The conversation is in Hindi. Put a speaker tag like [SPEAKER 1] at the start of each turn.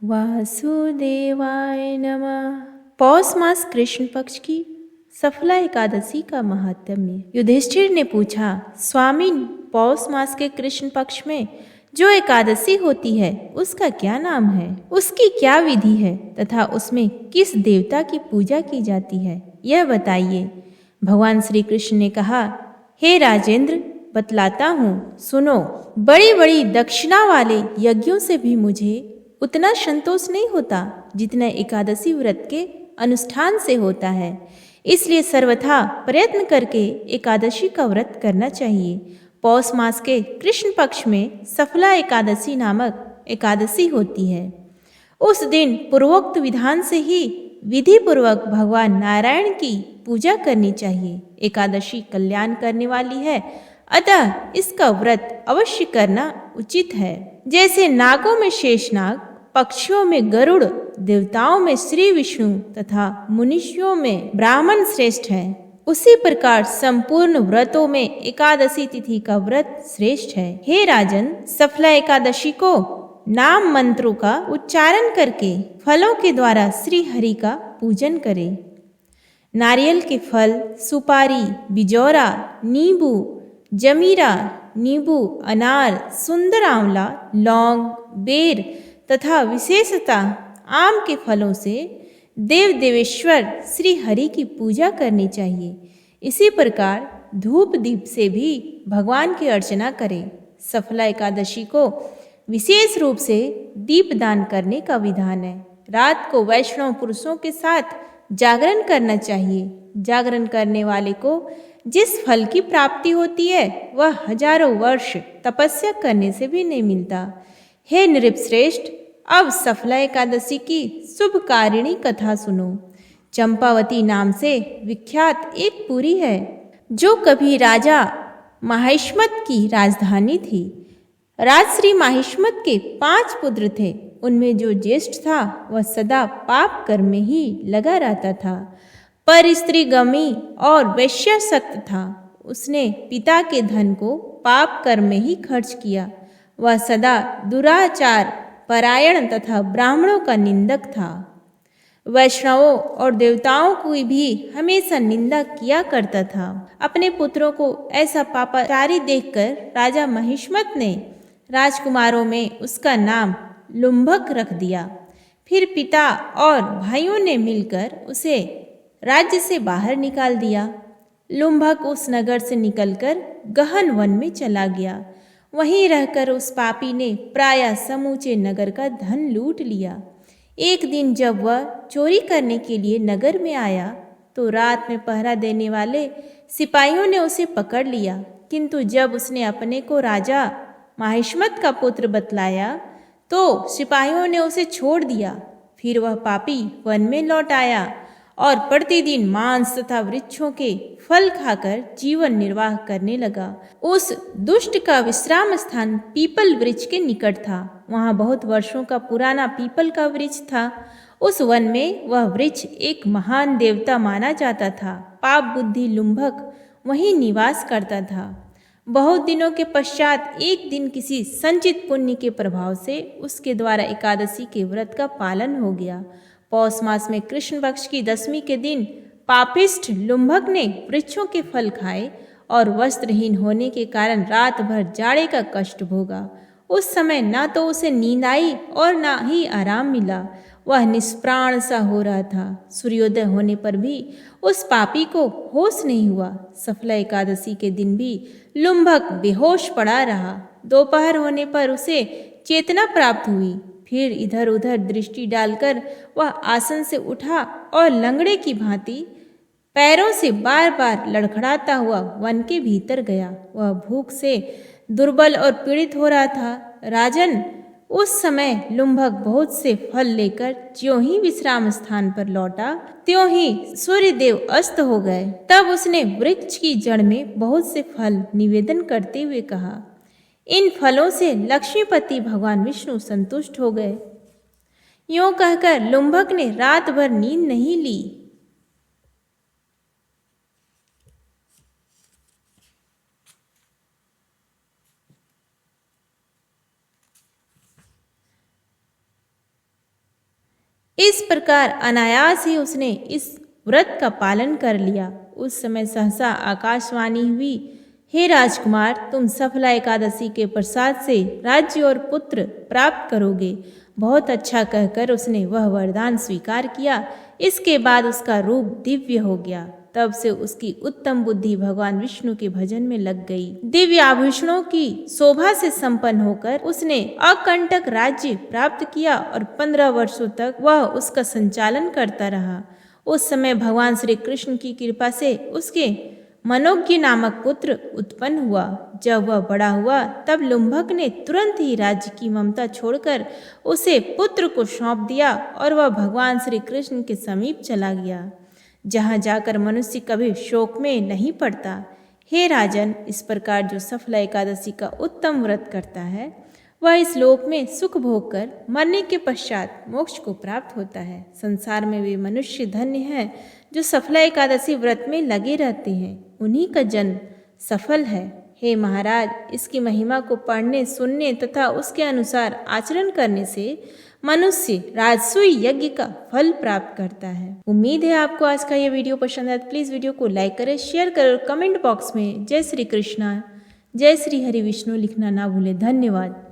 [SPEAKER 1] वासुदेवाय नमः। पौष मास कृष्ण पक्ष की सफला एकादशी का महात्म्य। युधिष्ठिर ने पूछा, स्वामी, पौष मास के कृष्ण पक्ष में जो एकादशी होती है उसका क्या नाम है, उसकी क्या विधि है तथा उसमें किस देवता की पूजा की जाती है, यह बताइए। भगवान श्री कृष्ण ने कहा, हे राजेंद्र, बतलाता हूँ, सुनो। बड़ी बड़ी दक्षिणा वाले यज्ञों से भी मुझे उतना संतोष नहीं होता जितना एकादशी व्रत के अनुष्ठान से होता है। इसलिए सर्वथा प्रयत्न करके एकादशी का व्रत करना चाहिए। पौष मास के कृष्ण पक्ष में सफला एकादशी नामक एकादशी होती है। उस दिन पूर्वोक्त विधान से ही विधि पूर्वक भगवान नारायण की पूजा करनी चाहिए। एकादशी कल्याण करने वाली है, अतः इसका व्रत अवश्य करना उचित है। जैसे नागों में शेषनाग, पक्षियों में गरुड़, देवताओं में श्री विष्णु तथा मुनिष्यों में ब्राह्मण श्रेष्ठ है, उसी प्रकार संपूर्ण व्रतों में एकादशी तिथि का व्रत श्रेष्ठ है। हे राजन, सफला एकादशी को नाम मंत्रों का उच्चारण करके फलों के द्वारा श्री हरि का पूजन करें। नारियल के फल, सुपारी, बिजौरा, नींबू, जमीरा, नींबू, अनार, सुंदर आंवला, लौंग, बेर तथा विशेषतः आम के फलों से देव देवेश्वर श्री हरि की पूजा करनी चाहिए। इसी प्रकार धूप दीप से भी भगवान की अर्चना करें। सफला एकादशी को विशेष रूप से दीप दान करने का विधान है। रात को वैष्णव पुरुषों के साथ जागरण करना चाहिए। जागरण करने वाले को जिस फल की प्राप्ति होती है वह हजारों वर्ष तपस्या करने से भी नहीं मिलता। हे नृपश्रेष्ठ, अब सफला एकादशी की शुभकारिणी कथा सुनो। चंपावती नाम से विख्यात एक पुरी है जो कभी राजा माहिष्मत की राजधानी थी। राजश्री माहिष्मत के 5 पुत्र थे। उनमें जो ज्येष्ठ था वह सदा पाप कर्म में ही लगा रहता था, पर स्त्रीगमी और वैश्यासक्त था। उसने पिता के धन को पाप कर्म में ही खर्च किया। वह सदा दुराचार परायण तथा ब्राह्मणों का निंदक था। वैष्णवों और देवताओं की भी हमेशा निंदा किया करता था। अपने पुत्रों को ऐसा पापाचारी देखकर राजा महिष्मत ने राजकुमारों में उसका नाम लुम्भक रख दिया। फिर पिता और भाइयों ने मिलकर उसे राज्य से बाहर निकाल दिया। लुम्भक उस नगर से निकलकर गहन वन में चला गया। वहीं रहकर उस पापी ने प्रायः समूचे नगर का धन लूट लिया। एक दिन जब वह चोरी करने के लिए नगर में आया तो रात में पहरा देने वाले सिपाहियों ने उसे पकड़ लिया, किंतु जब उसने अपने को राजा माहिष्मत का पुत्र बतलाया तो सिपाहियों ने उसे छोड़ दिया। फिर वह पापी वन में लौट आया और प्रतिदिन मांस तथा वृक्षों के फल खाकर जीवन निर्वाह करने लगा। उस दुष्ट का विश्राम स्थान पीपल वृक्ष के निकट था। वहां बहुत वर्षों का पुराना पीपल का वृक्ष था। उस वन में वह वृक्ष एक महान देवता माना जाता था। पाप बुद्धि लुम्भक वहीं निवास करता था। बहुत दिनों के पश्चात एक दिन किसी संचित पुण्य के प्रभाव से उसके द्वारा एकादशी के व्रत का पालन हो गया। पौष मास में कृष्ण पक्ष की 10वीं के दिन पापिष्ठ लुम्भक ने वृक्षों के फल खाए और वस्त्रहीन होने के कारण रात भर जाड़े का कष्ट भोगा। उस समय ना तो उसे नींद आई और ना ही आराम मिला। वह निष्प्राण सा हो रहा था। सूर्योदय होने पर भी उस पापी को होश नहीं हुआ। सफला एकादशी के दिन भी लुम्भक बेहोश पड़ा रहा। दोपहर होने पर उसे चेतना प्राप्त हुई। फिर इधर उधर दृष्टि डालकर वह आसन से उठा और लंगड़े की भांति पैरों से बार बार लड़खड़ाता हुआ वन के भीतर गया। वह भूख से दुर्बल और पीड़ित हो रहा था। राजन, उस समय लुम्भक बहुत से फल लेकर ज्यों ही विश्राम स्थान पर लौटा त्यों ही सूर्यदेव अस्त हो गए। तब उसने वृक्ष की जड़ में बहुत से फल निवेदन करते हुए कहा, इन फलों से लक्ष्मीपति भगवान विष्णु संतुष्ट हो गए। यूं कहकर लुम्भक ने रात भर नींद नहीं ली। इस प्रकार अनायास ही उसने इस व्रत का पालन कर लिया। उस समय सहसा आकाशवाणी हुई, हे राजकुमार, तुम सफला एकादशी के प्रसाद से राज्य और पुत्र प्राप्त करोगे। बहुत अच्छा कहकर उसने वह वरदान स्वीकार किया। इसके बाद उसका रूप दिव्य हो गया। तब से उसकी उत्तम बुद्धि भगवान विष्णु के भजन में लग गई। दिव्य आभूषणों की शोभा से संपन्न होकर उसने अकंटक राज्य प्राप्त किया और 15 वर्षों तक वह उसका संचालन करता रहा। उस समय भगवान श्री कृष्ण की कृपा से उसके मनोज्ञ नामक पुत्र उत्पन्न हुआ। जब वह बड़ा हुआ तब लुम्भक ने तुरंत ही राज्य की ममता छोड़कर उसे पुत्र को सौंप दिया और वह भगवान श्री कृष्ण के समीप चला गया, जहाँ जाकर मनुष्य कभी शोक में नहीं पड़ता। हे राजन, इस प्रकार जो सफला एकादशी का उत्तम व्रत करता है वह इस लोक में सुख भोग कर मरने के पश्चात मोक्ष को प्राप्त होता है। संसार में वे मनुष्य धन्य हैं जो सफला एकादशी व्रत में लगे रहते हैं, उन्हीं का जन्म सफल है। हे महाराज, इसकी महिमा को पढ़ने, सुनने तथा उसके अनुसार आचरण करने से मनुष्य राजसूय यज्ञ का फल प्राप्त करता है। उम्मीद है आपको आज का ये वीडियो पसंद आया। प्लीज़ वीडियो को लाइक करें, शेयर करें और कमेंट बॉक्स में जय श्री कृष्णा, जय श्री हरि विष्णु लिखना ना भूलें। धन्यवाद।